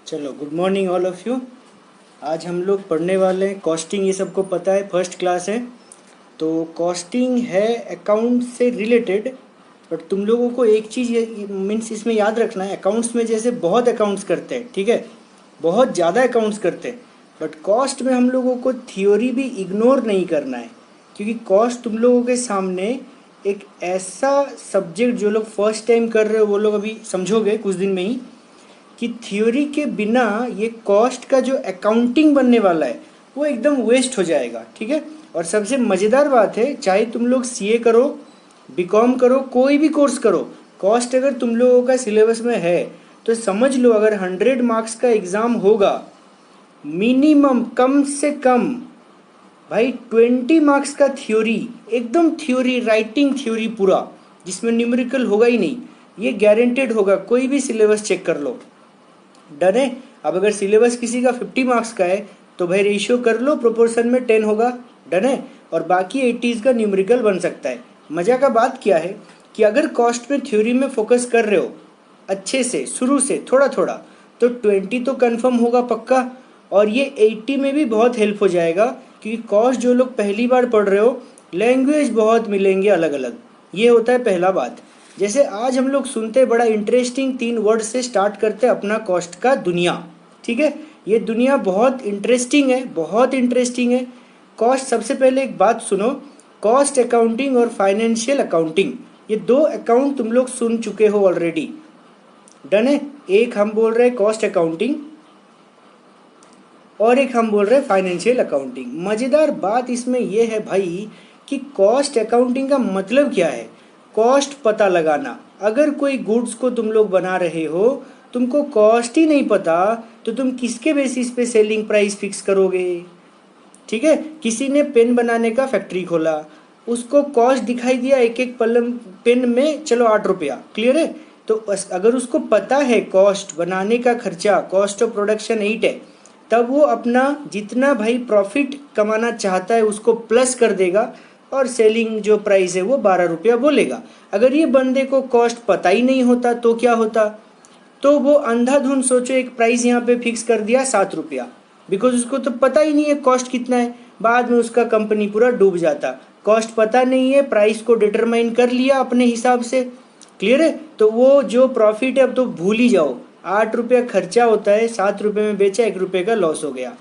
चलो, good morning all of you. आज हम लोग पढ़ने वाले हैं कॉस्टिंग। ये सबको पता है, फर्स्ट क्लास है। तो कॉस्टिंग है अकाउंट से रिलेटेड। बट तुम लोगों को एक चीज़ मीन्स इसमें याद रखना है, अकाउंट्स में जैसे बहुत अकाउंट्स करते हैं, ठीक है, बहुत ज़्यादा अकाउंट्स करते हैं। बट कॉस्ट में हम लोगों को थियोरी भी इग्नोर नहीं करना है, क्योंकि कॉस्ट तुम लोगों के सामने एक ऐसा सब्जेक्ट, जो लोग फर्स्ट टाइम कर रहे हो वो लोग अभी समझोगे कुछ दिन में ही, कि थ्योरी के बिना ये कॉस्ट का जो अकाउंटिंग बनने वाला है वो एकदम वेस्ट हो जाएगा, ठीक है। और सबसे मज़ेदार बात है, चाहे तुम लोग सीए करो, बीकॉम करो, कोई भी कोर्स करो, कॉस्ट अगर तुम लोगों का सिलेबस में है तो समझ लो, अगर 100 मार्क्स का एग्ज़ाम होगा, मिनिमम कम से कम भाई 20 मार्क्स का थ्योरी, एकदम थ्योरी, राइटिंग थ्योरी पूरा, जिसमें न्यूमेरिकल होगा ही नहीं, ये गारंटेड होगा। कोई भी सिलेबस चेक कर लो, डन है। अब अगर सिलेबस किसी का 50 मार्क्स का है तो भाई रेशियो कर लो, प्रोपोर्शन में 10 होगा, डन है। और बाकी 80s का न्यूमेरिकल बन सकता है। मज़ा का बात क्या है कि अगर कॉस्ट में थ्योरी में फोकस कर रहे हो अच्छे से, शुरू से थोड़ा थोड़ा, तो 20 तो कंफर्म होगा पक्का। और ये 80 में भी बहुत हेल्प हो जाएगा, क्योंकि कॉस्ट जो लोग पहली बार पढ़ रहे हो, लैंग्वेज बहुत मिलेंगे अलग अलग। ये होता है पहला बात। जैसे आज हम लोग सुनते बड़ा इंटरेस्टिंग 3 वर्ड से स्टार्ट करते अपना कॉस्ट का दुनिया, ठीक है। ये दुनिया बहुत इंटरेस्टिंग है, बहुत इंटरेस्टिंग है। कॉस्ट, सबसे पहले एक बात सुनो, कॉस्ट अकाउंटिंग और फाइनेंशियल अकाउंटिंग, ये 2 अकाउंट तुम लोग सुन चुके हो ऑलरेडी, डन है। एक हम बोल रहे हैं कॉस्ट अकाउंटिंग और एक हम बोल रहे हैं फाइनेंशियल अकाउंटिंग। मज़ेदार बात इसमें यह है भाई कि कॉस्ट अकाउंटिंग का मतलब क्या है, कॉस्ट पता लगाना। अगर कोई गुड्स को तुम लोग बना रहे हो, तुमको कॉस्ट ही नहीं पता, तो तुम किसके बेसिस पे सेलिंग प्राइस फिक्स करोगे, ठीक है। किसी ने पेन बनाने का फैक्ट्री खोला, उसको कॉस्ट दिखाई दिया एक एक पलम पेन में, चलो 8 रुपया, क्लियर है। तो अगर उसको पता है कॉस्ट बनाने का खर्चा, कॉस्ट ऑफ प्रोडक्शन 8 है, तब वो अपना जितना भाई प्रॉफिट कमाना चाहता है उसको प्लस कर देगा, और सेलिंग जो प्राइस है वो 12 रुपया बोलेगा। अगर ये बंदे को कॉस्ट पता ही नहीं होता तो क्या होता, तो वो अंधाधुन, सोचो, एक प्राइस यहाँ पे फिक्स कर दिया 7 रुपया, बिकॉज उसको तो पता ही नहीं है कॉस्ट कितना है। बाद में उसका कंपनी पूरा डूब जाता। कॉस्ट पता नहीं है, प्राइस को डिटरमाइन कर लिया अपने हिसाब से, क्लियर है। तो वो जो प्रॉफिट है अब तो भूल ही जाओ, 8 रुपया खर्चा होता है, 7 रुपये में बेचा, 1 रुपये का लॉस हो गया।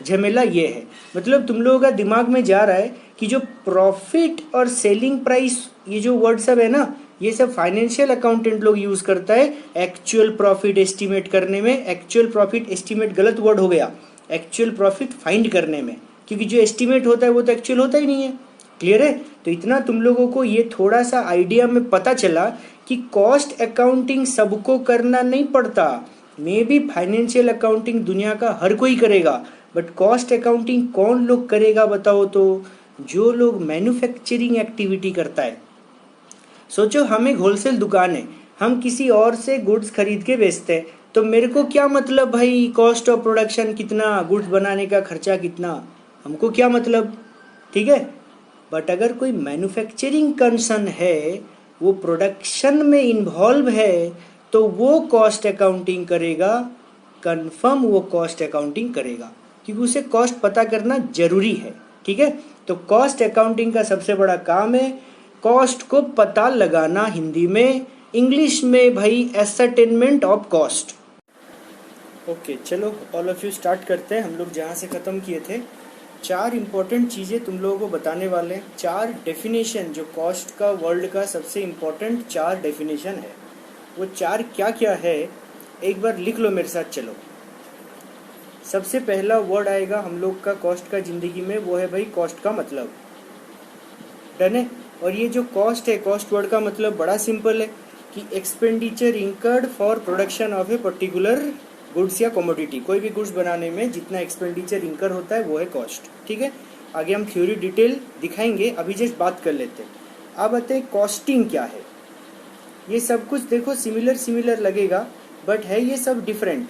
झमेला ये है। मतलब तुम लोगों का दिमाग में जा रहा है कि जो प्रॉफिट और सेलिंग प्राइस, ये जो वर्ड सब है ना, ये सब फाइनेंशियल अकाउंटेंट लोग यूज करता है एक्चुअल प्रॉफिट एस्टिमेट करने में। एक्चुअल प्रॉफिट एस्टिमेट गलत वर्ड हो गया, एक्चुअल प्रॉफिट फाइंड करने में, क्योंकि जो एस्टिमेट होता है वो तो एक्चुअल होता ही नहीं है, क्लियर है। तो इतना तुम लोगों को ये थोड़ा सा आइडिया में पता चला कि कॉस्ट अकाउंटिंग सबको करना नहीं पड़ता। मे बी फाइनेंशियल अकाउंटिंग दुनिया का हर कोई करेगा, बट कॉस्ट अकाउंटिंग कौन लोग करेगा बताओ तो, जो लोग मैन्युफैक्चरिंग एक्टिविटी करता है। सोचो, हम एक होलसेल दुकान है, हम किसी और से गुड्स खरीद के बेचते हैं, तो मेरे को क्या मतलब भाई कॉस्ट ऑफ प्रोडक्शन कितना, गुड्स बनाने का खर्चा कितना, हमको क्या मतलब, ठीक है। बट अगर कोई मैन्युफैक्चरिंग कंसर्न है, वो प्रोडक्शन में इन्वॉल्व है, तो वो कॉस्ट अकाउंटिंग करेगा, कंफर्म वो कॉस्ट अकाउंटिंग करेगा, क्योंकि उसे कॉस्ट पता करना जरूरी है, ठीक है। तो कॉस्ट अकाउंटिंग का सबसे बड़ा काम है कॉस्ट को पता लगाना, हिंदी में, इंग्लिश में भाई एसर्टेनमेंट ऑफ कॉस्ट। ओके, चलो ऑल ऑफ यू स्टार्ट करते हैं हम लोग जहाँ से ख़त्म किए थे। 4 इंपॉर्टेंट चीज़ें तुम लोगों को बताने वाले हैं, 4 डेफिनेशन, जो कॉस्ट का वर्ल्ड का सबसे इम्पोर्टेंट 4 डेफिनेशन है। वो 4 क्या क्या है, एक बार लिख लो मेरे साथ, चलो। सबसे पहला वर्ड आएगा हम लोग का कॉस्ट का ज़िंदगी में, वो है भाई कॉस्ट का मतलब, डन है। और ये जो कॉस्ट है, कॉस्ट वर्ड का मतलब बड़ा सिंपल है कि expenditure incurred for production of a particular goods या कमोडिटी। कोई भी गुड्स बनाने में जितना एक्सपेंडिचर इंकर होता है वो है कॉस्ट, ठीक है। आगे हम थ्योरी डिटेल दिखाएंगे, अभी जस्ट बात कर लेते हैं। अब आते हैं कॉस्टिंग क्या है। ये सब कुछ देखो सिमिलर सिमिलर लगेगा, बट है ये सब डिफरेंट,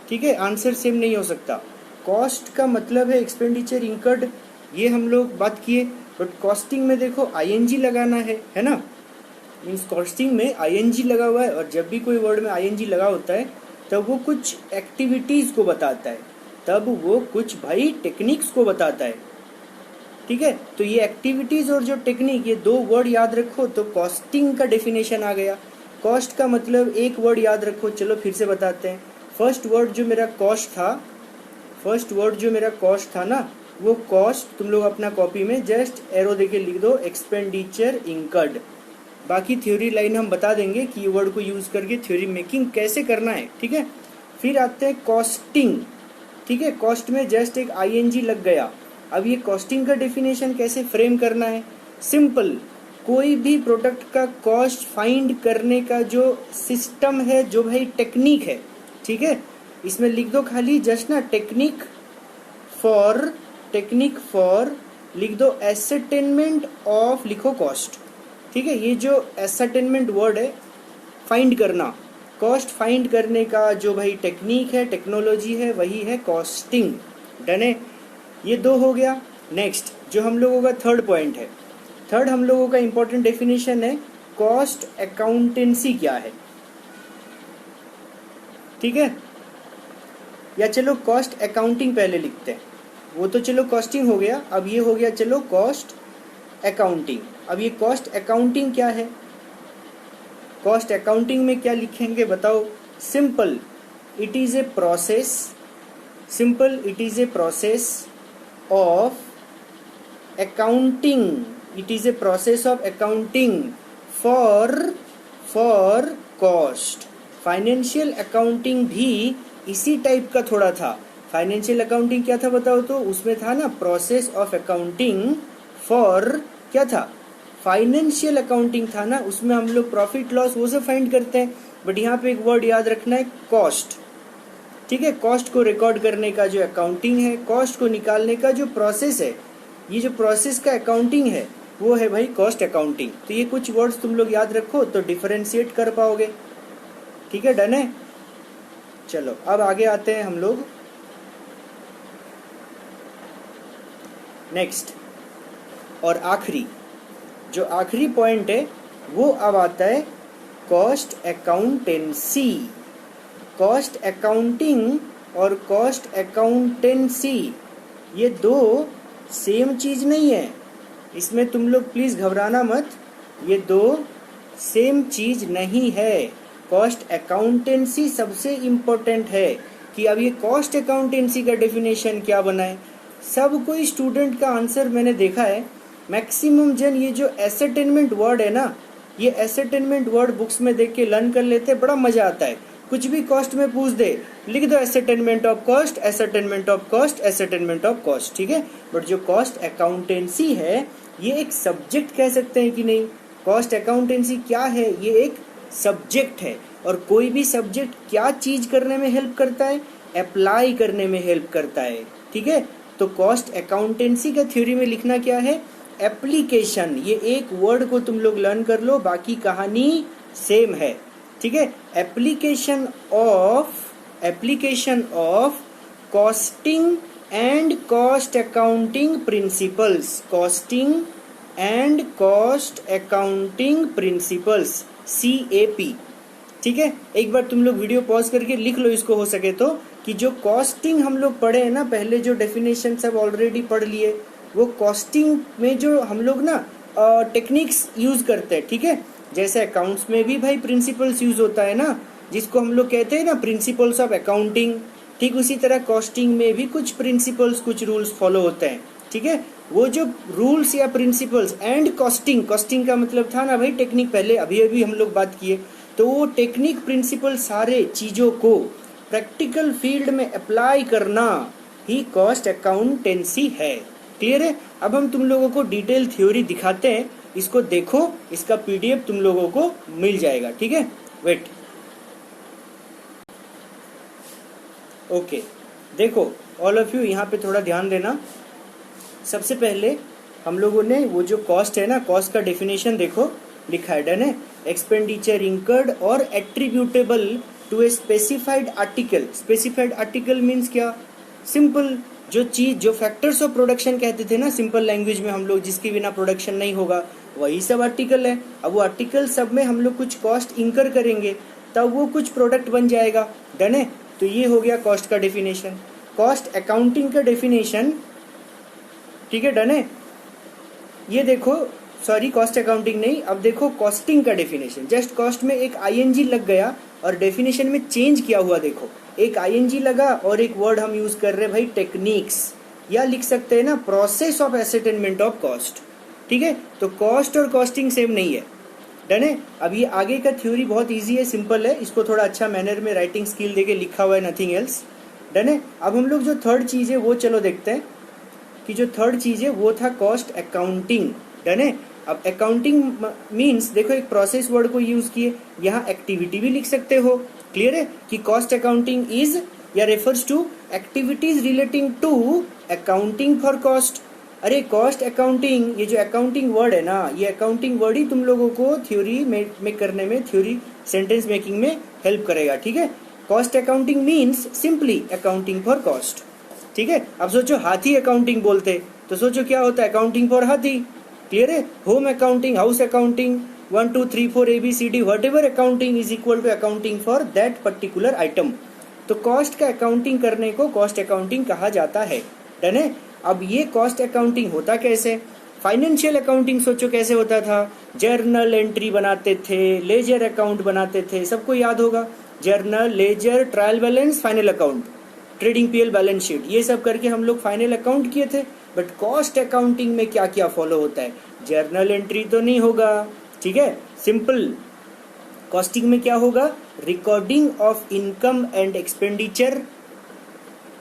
ठीक है। आंसर सेम नहीं हो सकता। कॉस्ट का मतलब है एक्सपेंडिचर इंकर्ड, ये हम लोग बात किए। बट कॉस्टिंग में देखो आईएनजी लगाना है ना। मीन्स कॉस्टिंग में आईएनजी लगा हुआ है, और जब भी कोई वर्ड में आईएनजी लगा होता है तब वो कुछ एक्टिविटीज को बताता है, तब वो कुछ भाई टेक्निक्स को बताता है। ठीक है, तो ये एक्टिविटीज और जो टेक्निक, ये दो वर्ड याद रखो तो कॉस्टिंग का डेफिनेशन आ गया। कॉस्ट का मतलब एक वर्ड याद रखो, चलो फिर से बताते हैं। फर्स्ट वर्ड जो मेरा कॉस्ट था ना, वो कॉस्ट तुम लोग अपना कॉपी में जस्ट एरो देके लिख दो, एक्सपेंडिचर इंकर्ड। बाकी थ्योरी लाइन हम बता देंगे कि ये वर्ड को यूज करके थ्योरी मेकिंग कैसे करना है। ठीक है, फिर आते हैं कॉस्टिंग। ठीक है, कॉस्ट में जस्ट एक आईएनजी लग गया। अब ये कॉस्टिंग का डेफिनेशन कैसे फ्रेम करना है? सिंपल, कोई भी प्रोडक्ट का कॉस्ट फाइंड करने का जो सिस्टम है, जो भाई टेक्निक है, ठीक है, इसमें लिख दो खाली जस्ट ना टेक्निक फॉर लिख दो एसरटेनमेंट ऑफ, लिखो कॉस्ट। ठीक है, ये जो एसरटेनमेंट वर्ड है, फाइंड करना, कॉस्ट फाइंड करने का जो भाई टेक्निक है, टेक्नोलॉजी है, वही है कॉस्टिंग। डन है, ये दो हो गया। नेक्स्ट जो हम लोगों का थर्ड पॉइंट है, थर्ड हम लोगों का इंपॉर्टेंट डेफिनेशन है कॉस्ट अकाउंटेंसी क्या है। ठीक है, या चलो कॉस्ट अकाउंटिंग पहले लिखते हैं, वो तो चलो कॉस्टिंग हो गया, अब ये हो गया चलो कॉस्ट अकाउंटिंग। अब ये कॉस्ट अकाउंटिंग क्या है? कॉस्ट अकाउंटिंग में क्या लिखेंगे बताओ? Simple, it is a process of accounting, it is a process of accounting for cost। Financial accounting भी इसी टाइप का थोड़ा था। फाइनेंशियल अकाउंटिंग क्या था बताओ तो? उसमें था ना प्रोसेस ऑफ अकाउंटिंग फॉर, क्या था? फाइनेंशियल अकाउंटिंग था ना, उसमें हम लोग प्रॉफिट लॉस वो सब फाइंड करते हैं। बट यहाँ पे एक वर्ड याद रखना है, कॉस्ट। ठीक है, कॉस्ट को रिकॉर्ड करने का जो अकाउंटिंग है, कॉस्ट को निकालने का जो प्रोसेस है, ये जो प्रोसेस का अकाउंटिंग है, वो है भाई कॉस्ट अकाउंटिंग। तो ये कुछ वर्ड्स तुम लोग याद रखो तो डिफरेंशिएट कर पाओगे। ठीक है, डन है। चलो अब आगे आते हैं हम लोग नेक्स्ट, और आखिरी जो आखिरी पॉइंट है वो अब आता है कॉस्ट अकाउंटेंसी। कॉस्ट अकाउंटिंग और कॉस्ट अकाउंटेंसी ये दो सेम चीज नहीं है, इसमें तुम लोग प्लीज घबराना मत, ये दो सेम चीज नहीं है। कॉस्ट अकाउंटेंसी सबसे इम्पोर्टेंट है कि अब ये कॉस्ट अकाउंटेंसी का डेफिनेशन क्या बनाए। सब कोई स्टूडेंट का आंसर मैंने देखा है, मैक्सिमम जन ये जो एसेटेनमेंट वर्ड है ना, ये एसेटेनमेंट वर्ड बुक्स में देख के लर्न कर लेते, बड़ा मजा आता है। कुछ भी कॉस्ट में पूछ दे, लिख दो ascertainment of cost, ascertainment of cost, ascertainment of cost. ठीक है, बट जो कॉस्ट अकाउंटेंसी है ये एक सब्जेक्ट कह सकते हैं कि नहीं? कॉस्ट अकाउंटेंसी क्या है? ये एक सब्जेक्ट है, और कोई भी सब्जेक्ट क्या चीज करने में हेल्प करता है? अप्लाई करने में हेल्प करता है। ठीक है, तो कॉस्ट अकाउंटेंसी का थ्योरी में लिखना क्या है? एप्लीकेशन। ये एक वर्ड को तुम लोग लर्न कर लो, बाकी कहानी सेम है। ठीक है, application of costing and cost accounting principles. Costing and cost accounting principles, CAP। ठीक है, एक बार तुम लोग वीडियो पॉज करके लिख लो इसको हो सके तो, कि जो कॉस्टिंग हम लोग पढ़े हैं ना, पहले जो डेफिनेशन सब ऑलरेडी पढ़ लिए, वो कॉस्टिंग में जो हम लोग ना टेक्निक्स यूज करते हैं। ठीक है, जैसे अकाउंट्स में भी भाई प्रिंसिपल्स यूज होता है ना, जिसको हम लोग कहते हैं ना प्रिंसिपल्स ऑफ अकाउंटिंग, ठीक उसी तरह कॉस्टिंग में भी कुछ प्रिंसिपल्स, कुछ रूल्स फॉलो होते हैं। ठीक है, वो जो रूल्स या प्रिंसिपल्स एंड कॉस्टिंग, कॉस्टिंग का मतलब था ना भाई टेक्निक, पहले अभी हम लोग बात किए, तो वो टेक्निक प्रिंसिपल सारे चीजों को प्रैक्टिकल फील्ड में अप्लाई करना ही कॉस्ट अकाउंटेंसी है। क्लियर है? अब हम तुम लोगों को डिटेल थ्योरी दिखाते हैं, इसको देखो, इसका PDF तुम लोगों को मिल जाएगा। ठीक है, वेट, ओके, देखो ऑल ऑफ यू यहाँ पे थोड़ा ध्यान देना। सबसे पहले हम लोगों ने वो जो कॉस्ट है ना, कॉस्ट का डेफिनेशन देखो लिखा है, डन है, एक्सपेंडिचर इंकर्ड और attributable to a specified article. Specified article means क्या? सिंपल, जो चीज, जो फैक्टर्स ऑफ प्रोडक्शन कहते थे ना सिंपल लैंग्वेज में हम लोग, जिसके बिना प्रोडक्शन नहीं होगा, वही सब आर्टिकल है। अब वो आर्टिकल सब में हम लोग कुछ कॉस्ट इंकर करेंगे, तब वो कुछ प्रोडक्ट बन जाएगा। डन है। तो ये हो गया कॉस्ट का डेफिनेशन, कॉस्ट अकाउंटिंग का डेफिनेशन। ठीक है, डन है। ये देखो, सॉरी कॉस्ट अकाउंटिंग नहीं, अब देखो कॉस्टिंग का डेफिनेशन। जस्ट कॉस्ट में एक आईएनजी लग गया और डेफिनेशन में चेंज किया हुआ देखो, एक आईएनजी लगा और एक वर्ड हम यूज कर रहे हैं भाई टेक्निक्स, या लिख सकते हैं ना प्रोसेस ऑफ एसेटेनमेंट ऑफ कॉस्ट। ठीक है, तो कॉस्ट और कॉस्टिंग सेम नहीं है। डन है। अब ये आगे का थ्योरी बहुत इजी है, सिंपल है, इसको थोड़ा अच्छा मैनर में राइटिंग स्किल देके लिखा हुआ है, नथिंग एल्स। डन है। अब हम लोग जो थर्ड चीज है वो चलो देखते हैं कि जो थर्ड चीज है वो था कॉस्ट अकाउंटिंग। डन है। अब अकाउंटिंग मीन्स देखो एक प्रोसेस वर्ड को यूज किए, यहाँ एक्टिविटी भी लिख सकते हो। क्लियर है कि कॉस्ट अकाउंटिंग इज या refers to activities relating to accounting for cost. अरे कॉस्ट अकाउंटिंग, ये जो अकाउंटिंग वर्ड है ना, ये अकाउंटिंग वर्ड ही तुम लोगों को थ्योरी में करने में, थ्योरी सेंटेंस मेकिंग में हेल्प करेगा। ठीक है, cost accounting means simply accounting for cost. ठीक है, अब सोचो हाथी अकाउंटिंग बोलते तो सोचो क्या होता है, अकाउंटिंग फॉर हाथी। क्लियर है, home accounting, house accounting, 1 2 3 4 ABCD whatever accounting is equal to accounting for that particular item. तो कॉस्ट का अकाउंटिंग करने को कॉस्ट अकाउंटिंग कहा जाता है। डन है। अब ये कॉस्ट अकाउंटिंग होता कैसे, फाइनेंशियल अकाउंटिंग सोचो कैसे होता था, जर्नल एंट्री बनाते थे, लेजर अकाउंट बनाते थे, सबको याद होगा, journal, ledger, trial balance, final account, trading P L, balance sheet, ये सब करके हम लोग फाइनल अकाउंट किए थे। बट कॉस्ट अकाउंटिंग में क्या क्या फॉलो होता है, जर्नल एंट्री तो नहीं होगा। ठीक है, सिंपल। कॉस्टिंग में क्या होगा, recording of income and expenditure.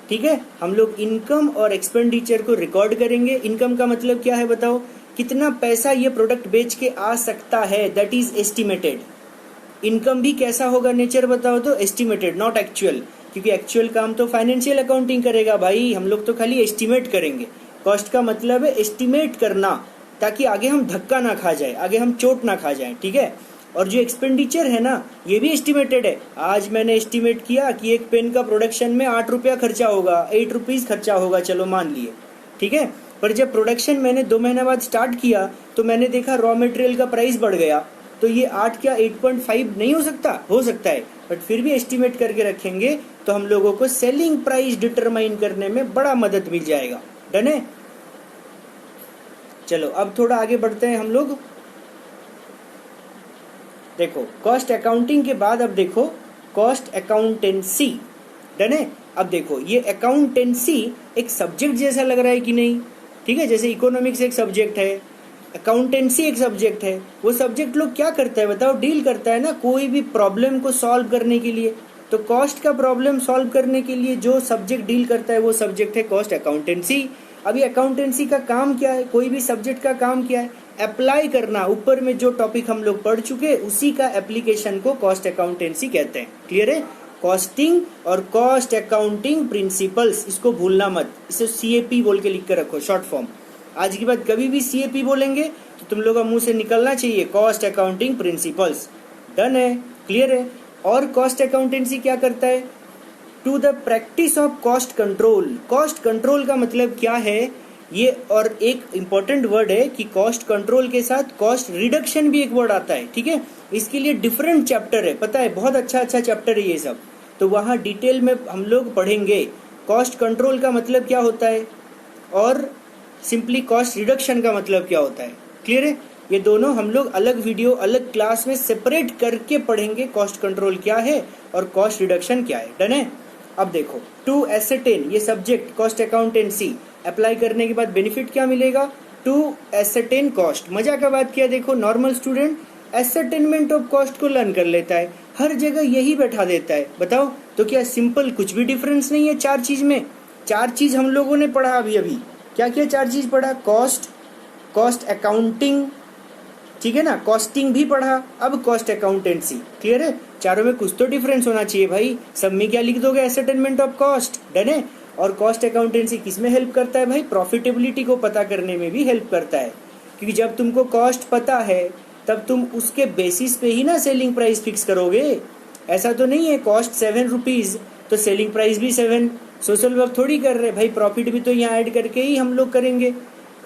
ठीक है, हम लोग इनकम और एक्सपेंडिचर को रिकॉर्ड करेंगे। इनकम का मतलब क्या है बताओ, कितना पैसा ये प्रोडक्ट बेच के आ सकता है, दैट इज एस्टिमेटेड। इनकम भी कैसा होगा नेचर बताओ तो, एस्टिमेटेड नॉट एक्चुअल, क्योंकि एक्चुअल काम तो फाइनेंशियल अकाउंटिंग करेगा भाई, हम लोग तो खाली एस्टिमेट करेंगे। कॉस्ट का मतलब है एस्टिमेट करना, ताकि आगे हम धक्का ना खा जाए, आगे हम चोट ना खा जाए। ठीक है, और जो एक्सपेंडिचर है ना ये भी एस्टिमेटेड है। आज मैंने एस्टिमेट किया कि एक पेन का प्रोडक्शन में 8 रुपया खर्चा होगा, 8 रुपीज खर्चा होगा, चलो मान लिए। ठीक है, पर जब प्रोडक्शन मैंने 2 महीने बाद स्टार्ट किया तो मैंने देखा रॉ मटेरियल का प्राइस बढ़ गया, तो ये 8 क्या 8.5 नहीं हो सकता, हो सकता है, बट फिर भी एस्टिमेट करके रखेंगे तो हम लोगों को सेलिंग प्राइस डिटरमाइन करने में बड़ा मदद मिल जाएगा। डन है। चलो अब थोड़ा आगे बढ़ते हैं हम लोग। देखो कॉस्ट अकाउंटिंग के बाद अब देखो कॉस्ट अकाउंटेंसी। डन है। अब देखो ये अकाउंटेंसी एक सब्जेक्ट जैसा लग रहा है कि नहीं। ठीक है, जैसे इकोनॉमिक्स एक सब्जेक्ट है, अकाउंटेंसी एक सब्जेक्ट है। वो सब्जेक्ट लोग क्या करता है बताओ, डील करता है ना कोई भी प्रॉब्लम को सॉल्व करने के लिए। तो कॉस्ट का प्रॉब्लम सॉल्व करने के लिए जो सब्जेक्ट डील करता है वो सब्जेक्ट है कॉस्ट अकाउंटेंसी। अभी अकाउंटेंसी का काम क्या है, कोई भी सब्जेक्ट का काम क्या है, अप्लाई करना। ऊपर में जो टॉपिक हम लोग पढ़ चुके उसी का एप्लीकेशन को कॉस्ट अकाउंटेंसी कहते हैं। क्लियर है। कॉस्टिंग और कॉस्ट अकाउंटिंग प्रिंसिपल्स, इसको भूलना मत, इसे CAP बोल के लिख कर रखो, शॉर्ट फॉर्म। आज के बाद कभी भी CAP बोलेंगे तो तुम लोग का मुंह से निकलना चाहिए कॉस्ट अकाउंटिंग प्रिंसिपल्स। डन है, क्लियर है। और कॉस्ट अकाउंटेंसी क्या करता है, to the practice of cost control. Cost control का मतलब क्या है ये, और एक इंपॉर्टेंट वर्ड है कि कॉस्ट कंट्रोल के साथ कॉस्ट रिडक्शन भी एक वर्ड आता है। ठीक है, इसके लिए डिफरेंट चैप्टर है, पता है, बहुत अच्छा चैप्टर है ये सब, तो वहाँ डिटेल में हम लोग पढ़ेंगे कॉस्ट कंट्रोल का मतलब क्या होता है और सिंपली कॉस्ट रिडक्शन का मतलब क्या होता है। क्लियर है। ये दोनों हम लोग अलग वीडियो अलग क्लास में सेपरेट करके पढ़ेंगे, कॉस्ट कंट्रोल क्या है और कॉस्ट रिडक्शन क्या है। डन है। अब देखो टू एसेटेन, ये सब्जेक्ट कॉस्ट अकाउंटेंसी अप्लाई करने के बाद बेनिफिट क्या मिलेगा, टू एसेटेन कॉस्ट। मजा का बात क्या, देखो नॉर्मल स्टूडेंट एसेटेनमेंट ऑफ कॉस्ट को लर्न कर लेता है, हर जगह यही बैठा देता है। बताओ तो क्या सिंपल कुछ भी डिफरेंस नहीं है चार चीज में। चार चीज हम लोगों ने पढ़ा अभी क्या क्या चार चीज पढ़ा, कॉस्ट, कॉस्ट अकाउंटिंग, ठीक है ना, कॉस्टिंग भी पढ़ा, अब कॉस्ट अकाउंटेंसी। क्लियर है। चारों में कुछ तो डिफरेंस होना चाहिए भाई, सब में क्या लिख दोगे, एसेटेनमेंट ऑफ कॉस्ट। डन है। और कॉस्ट अकाउंटेंसी किस में हेल्प करता है भाई, प्रॉफिटेबिलिटी को पता करने में भी हेल्प करता है, क्योंकि जब तुमको कॉस्ट पता है तब तुम उसके बेसिस पे ही ना सेलिंग प्राइस फिक्स करोगे। ऐसा तो नहीं है कॉस्ट 7 रुपीज तो सेलिंग प्राइस भी 7, सोशल वर्क थोड़ी कर रहे भाई, प्रॉफिट भी तो यहाँ ऐड करके ही हम लोग करेंगे।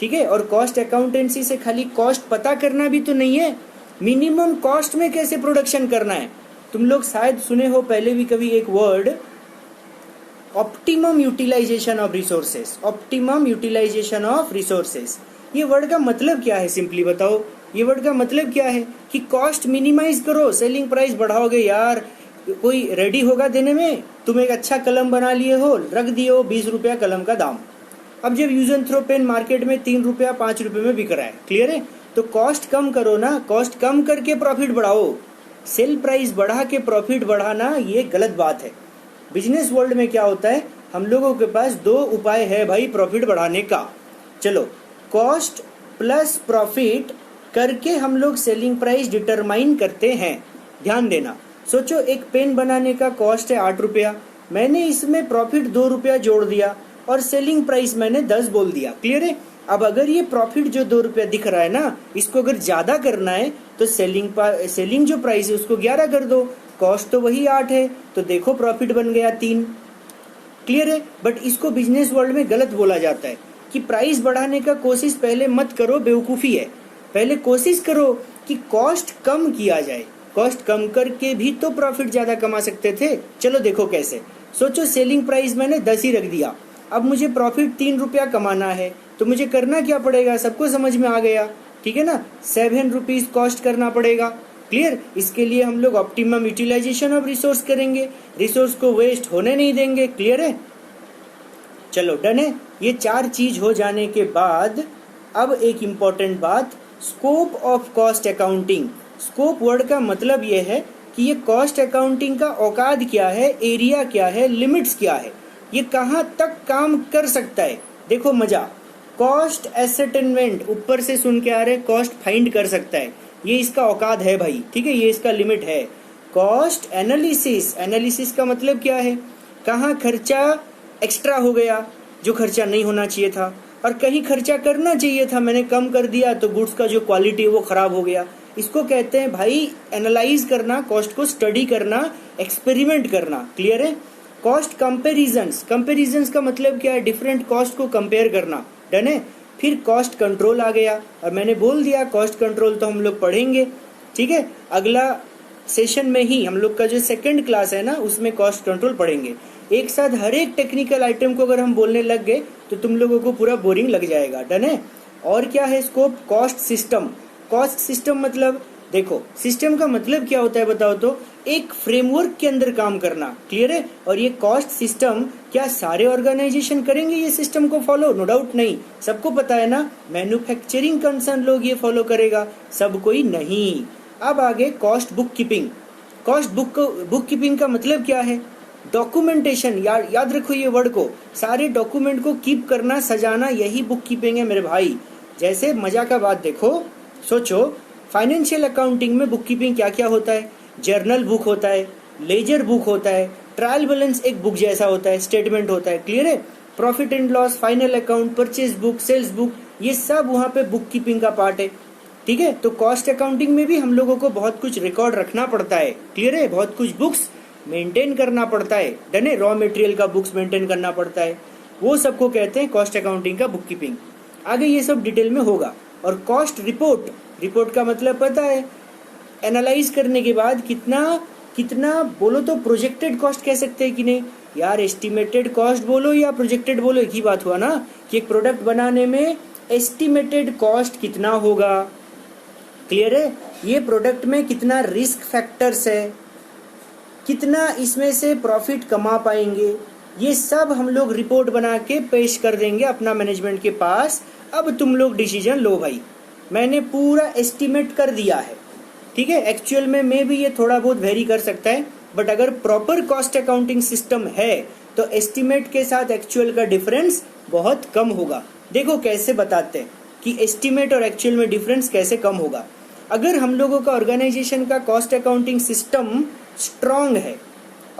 ठीक है। और कॉस्ट अकाउंटेंसी से खाली कॉस्ट पता करना भी तो नहीं है, मिनिमम कॉस्ट में कैसे प्रोडक्शन करना है, तुम लोग शायद सुने हो पहले भी कभी एक word, optimum utilization of resources. Optimum utilization of resources, ये वर्ड का मतलब क्या है? सिंपली बताओ, ये वर्ड का मतलब क्या है? कि कॉस्ट मिनिमाइज करो, सेलिंग प्राइस बढ़ाओगे। यार कोई रेडी होगा देने में? तुम एक अच्छा कलम बना लिए हो, रख दिए हो 20 रुपया कलम का दाम। अब जब use and throw pen market में 3 रुपया 5 रुपये में बिक रहा है, क्लियर है? तो कॉस्ट कम करो ना, कॉस्ट कम करके प्रॉफिट बढ़ाओ। सेल प्राइस बढ़ा के प्रॉफिट बढ़ाना ये गलत बात है। बिजनेस वर्ल्ड में क्या होता है, हम लोगों के पास दो उपाय है भाई प्रॉफिट बढ़ाने का। चलो, कॉस्ट प्लस प्रॉफिट करके हम लोग सेलिंग प्राइस डिटरमाइन करते हैं। ध्यान देना, सोचो एक पेन बनाने का कॉस्ट है 8 रुपया, मैंने इसमें प्रॉफिट 2 रुपया जोड़ दिया और सेलिंग प्राइस मैंने 10 बोल दिया, क्लियर है? अब अगर ये प्रॉफिट जो 2 रुपया दिख रहा है ना, इसको अगर ज्यादा करना है तो सेलिंग जो प्राइस है उसको 11 कर दो। कॉस्ट तो वही 8 है, तो देखो प्रॉफिट बन गया 3, क्लियर है? बट इसको बिजनेस वर्ल्ड में गलत बोला जाता है कि प्राइस बढ़ाने का कोशिश पहले मत करो, बेवकूफ़ी है। पहले कोशिश करो कि कॉस्ट कम किया जाए, कॉस्ट कम करके भी तो प्रॉफिट ज़्यादा कमा सकते थे। चलो देखो कैसे, सोचो सेलिंग प्राइस मैंने 10 ही रख दिया, अब मुझे प्रॉफिट 3 रुपया कमाना है, तो मुझे करना क्या पड़ेगा? सबको समझ में आ गया, ठीक है ना? 7 रुपीज़ कॉस्ट करना पड़ेगा, क्लियर? इसके लिए हम लोग ऑप्टिमम यूटिलाइजेशन ऑफ रिसोर्स करेंगे, रिसोर्स को वेस्ट होने नहीं देंगे, क्लियर है? चलो डन है। ये 4 चीज हो जाने के बाद अब एक इम्पॉर्टेंट बात, scope of cost accounting. Scope word का मतलब ये है कि ये कॉस्ट अकाउंटिंग का औकात क्या है, एरिया क्या है, लिमिट्स क्या है, ये कहाँ तक काम कर सकता है। देखो मजा, कॉस्ट एसेटमेंट ऊपर से सुन के आ रहे, कॉस्ट फाइंड कर सकता है, ये इसका औकात है भाई, ठीक है? ये इसका लिमिट है। कॉस्ट एनालिसिस, एनालिसिस का मतलब क्या है? कहाँ खर्चा एक्स्ट्रा हो गया जो खर्चा नहीं होना चाहिए था, और कहीं खर्चा करना चाहिए था मैंने कम कर दिया, तो गुड्स का जो क्वालिटी है वो खराब हो गया। इसको कहते हैं भाई एनालाइज करना, कॉस्ट को स्टडी करना, एक्सपेरिमेंट करना, क्लियर है? कॉस्ट कंपेरिजन्स, कंपेरिजन्स का मतलब क्या है? डिफरेंट कॉस्ट को कंपेयर करना, डन है? फिर कॉस्ट कंट्रोल आ गया, और मैंने बोल दिया कॉस्ट कंट्रोल तो हम लोग पढ़ेंगे, ठीक है? अगला सेशन में ही हम लोग का जो सेकंड क्लास है ना, उसमें कॉस्ट कंट्रोल पढ़ेंगे। एक साथ हर एक टेक्निकल आइटम को अगर हम बोलने लग गए तो तुम लोगों को पूरा बोरिंग लग जाएगा, डन है? और क्या है scope? Cost system. Cost system मतलब, देखो सिस्टम का मतलब क्या होता है बताओ तो? एक फ्रेमवर्क के अंदर काम करना, क्लियर है? और ये कॉस्ट सिस्टम क्या सारे ऑर्गेनाइजेशन करेंगे ये सिस्टम को फॉलो? नो डाउट नहीं, सबको पता है ना, मैन्युफैक्चरिंग कंसर्न लोग ये फॉलो करेगा, सब कोई नहीं। अब आगे cost book keeping. Cost book keeping का मतलब क्या है? डॉक्यूमेंटेशन। याद रखो ये वर्ड को, सारे डॉक्यूमेंट को कीप करना, सजाना, यही बुक कीपिंग है मेरे भाई। जैसे मजा का बात देखो, सोचो फाइनेंशियल अकाउंटिंग में बुक कीपिंग क्या क्या होता है? जर्नल बुक होता है, लेजर बुक होता है, ट्रायल बैलेंस एक बुक जैसा होता है, स्टेटमेंट होता है, क्लियर है? Profit and loss, final account, purchase book, sales book, ये सब वहाँ पे बुक कीपिंग का पार्ट है, ठीक है? तो कॉस्ट अकाउंटिंग में भी हम लोगों को बहुत कुछ रिकॉर्ड रखना पड़ता है, क्लियर है? बहुत कुछ बुक्स मेंटेन करना पड़ता है, डन है? रॉ मटेरियल का बुक्स मेंटेन करना पड़ता है, वो सबको कहते हैं कॉस्ट अकाउंटिंग का बुक कीपिंग। आगे ये सब डिटेल में होगा। और कॉस्ट रिपोर्ट, रिपोर्ट का मतलब पता है? एनालाइज करने के बाद कितना बोलो तो प्रोजेक्टेड कॉस्ट कह सकते हैं कि नहीं? यार एस्टिमेटेड कॉस्ट बोलो या प्रोजेक्टेड बोलो, एक ही बात हुआ ना, कि एक प्रोडक्ट बनाने में एस्टिमेटेड कॉस्ट कितना होगा, क्लियर है? ये प्रोडक्ट में कितना रिस्क फैक्टर्स है, कितना इसमें से प्रॉफिट कमा पाएंगे, ये सब हम लोग रिपोर्ट बना के पेश कर देंगे अपना मैनेजमेंट के पास। अब तुम लोग डिसीजन लो भाई, मैंने पूरा एस्टिमेट कर दिया है, ठीक है? एक्चुअल में भी ये थोड़ा बहुत वेरी कर सकता है, बट अगर प्रॉपर कॉस्ट अकाउंटिंग सिस्टम है तो एस्टिमेट के साथ एक्चुअल का डिफरेंस बहुत कम होगा। देखो कैसे बताते हैं कि एस्टिमेट और एक्चुअल में डिफरेंस कैसे कम होगा। अगर हम लोगों का ऑर्गेनाइजेशन का कॉस्ट अकाउंटिंग सिस्टम स्ट्रांग है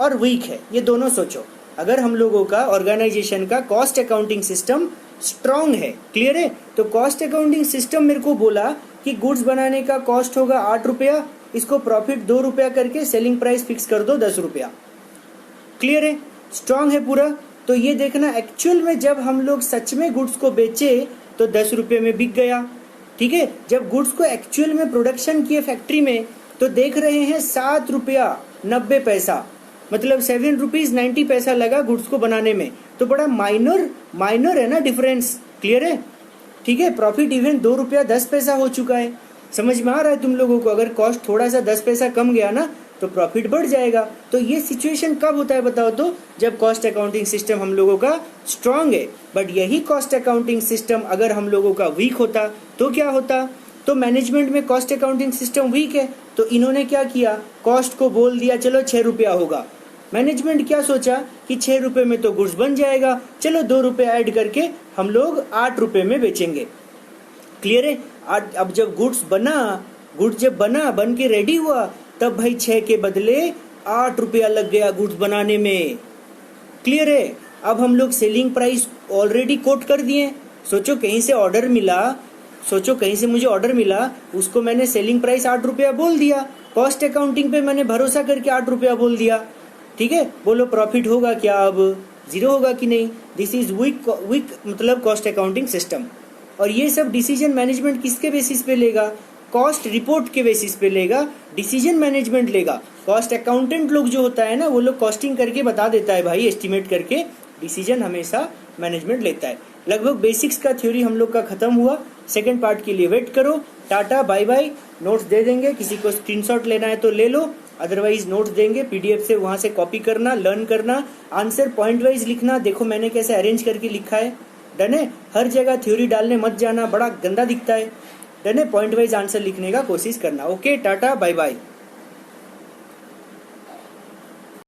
और वीक है, ये दोनों सोचो। अगर हम लोगों का ऑर्गेनाइजेशन का कॉस्ट अकाउंटिंग सिस्टम स्ट्रांग है, क्लियर है? तो कॉस्ट अकाउंटिंग सिस्टम मेरे को बोला कि गुड्स बनाने का कॉस्ट होगा 8 रुपया, इसको प्रॉफिट 2 रुपया करके सेलिंग प्राइस फिक्स कर दो 10 रुपया, क्लियर है? स्ट्रांग है पूरा। तो ये देखना एक्चुअल में जब हम लोग सच में गुड्स को बेचे तो 10 रुपये में बिक गया, ठीक है? जब गुड्स को एक्चुअल में प्रोडक्शन किए फैक्ट्री में तो देख रहे हैं 7 रुपया, 90 पैसा, मतलब 7 रुपीज 90 पैसा लगा गुड्स को बनाने में। तो बड़ा माइनर है ना डिफरेंस, क्लियर है? ठीक है, प्रॉफिट इवन 2 रुपया 10 पैसा हो चुका है। समझ में आ रहा है तुम लोगों को? अगर कॉस्ट थोड़ा सा 10 पैसा कम गया ना तो प्रॉफिट बढ़ जाएगा। तो ये सिचुएशन कब होता है बताओ तो? जब कॉस्ट अकाउंटिंग सिस्टम हम लोगों का स्ट्रांग है। बट यही कॉस्ट अकाउंटिंग सिस्टम अगर हम लोगों का वीक होता तो क्या होता? तो मैनेजमेंट में कॉस्ट अकाउंटिंग सिस्टम वीक है तो इन्होंने क्या किया, कॉस्ट को बोल दिया चलो 6 रुपया होगा। मैनेजमेंट क्या सोचा कि 6 रुपए में तो गुड्स बन जाएगा, चलो 2 रुपए ऐड करके हम लोग 8 रुपए में बेचेंगे। क्लियर है? अब जब गुड्स जब बन के रेडी हुआ तब भाई 6 के बदले 8 रुपया लग गया गुड्स बनाने में। क्लियर है? अब हम लोग सेलिंग प्राइस ऑलरेडी कोट कर दिए। सोचो कहीं से मुझे ऑर्डर मिला, उसको मैंने सेलिंग प्राइस 8 रुपया बोल दिया, कॉस्ट अकाउंटिंग पे मैंने भरोसा करके 8 रुपया बोल दिया। ठीक है, बोलो प्रॉफिट होगा क्या? अब 0 होगा कि नहीं? दिस इज वीक मतलब कॉस्ट अकाउंटिंग सिस्टम। और ये सब डिसीजन मैनेजमेंट किसके बेसिस पे लेगा? कॉस्ट रिपोर्ट के बेसिस पे लेगा, डिसीजन मैनेजमेंट लेगा। कॉस्ट अकाउंटेंट लोग जो होता है ना, वो लोग कॉस्टिंग करके बता देता है भाई, एस्टिमेट करके। डिसीजन हमेशा मैनेजमेंट लेता है। लगभग बेसिक्स का थ्योरी हम लोग का खत्म हुआ। सेकंड पार्ट के लिए वेट करो। Tata bye bye. नोट्स दे देंगे, किसी को स्क्रीनशॉट लेना है तो ले लो, अदरवाइज नोट्स देंगे पीडीएफ से, वहां से कॉपी करना, लर्न करना, आंसर पॉइंट वाइज लिखना। देखो मैंने कैसे अरेंज करके लिखा है। डन है? हर जगह थ्योरी डालने मत जाना, बड़ा गंदा दिखता है। डन है? पॉइंट वाइज आंसर लिखने का कोशिश करना। Okay, tata bye bye.